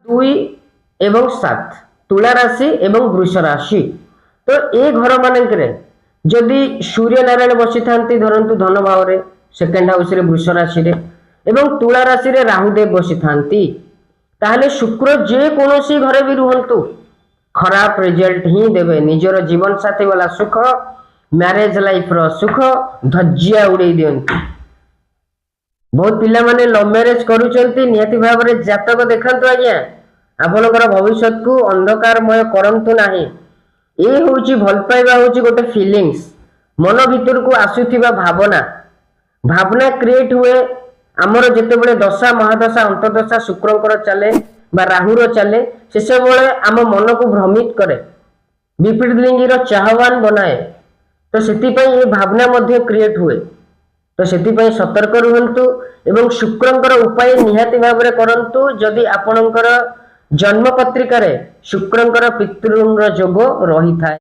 2 एवं 7 तुला राशि एवं वृष राशि। तो ए घर मानकरे जदि सूर्य नारायण बसी था धरतु धन भाव रे सेकेंड हाउस रे वृष राशि रे एवं तुला राशि रे राहुदेव बसी थांती ताहले शुक्र जे कोनोसी घरे भी रुहंतु खराब रिजल्ट ही देवे। निजर जीवन साथी वाला सुख मैरेज लाइफ रो सुख धज्जिया उड़े दियंती। बहुत पिला माने लव मैरेज करूचंती नियति भाव रे जातक देखंतु आज्ञा आपनकर भविष्य को अंधकारमय करंतु नाही। ए होची भल पाइबा होची गोटे फीलिंग्स मन भीतर को आसुथिबा भावना भावना क्रिएट हुए आमर जेतेबेले दशा महादशा अंतदशा शुक्रंकर चले बा राहुर चले से सब बेले आम मन को भ्रमित करे विपरीत लिंगी चाहवान बनाए। तो सेति पई ए भावना मध्य क्रिएट हुए। तो सेति पई सतर्क रुहंतु एवं शुक्रंकर उपाय निहाती भाव रे करंतु जदि आपणकर जन्म पत्रिका रे शुक्रंकर पितृंग जोग रही थाए।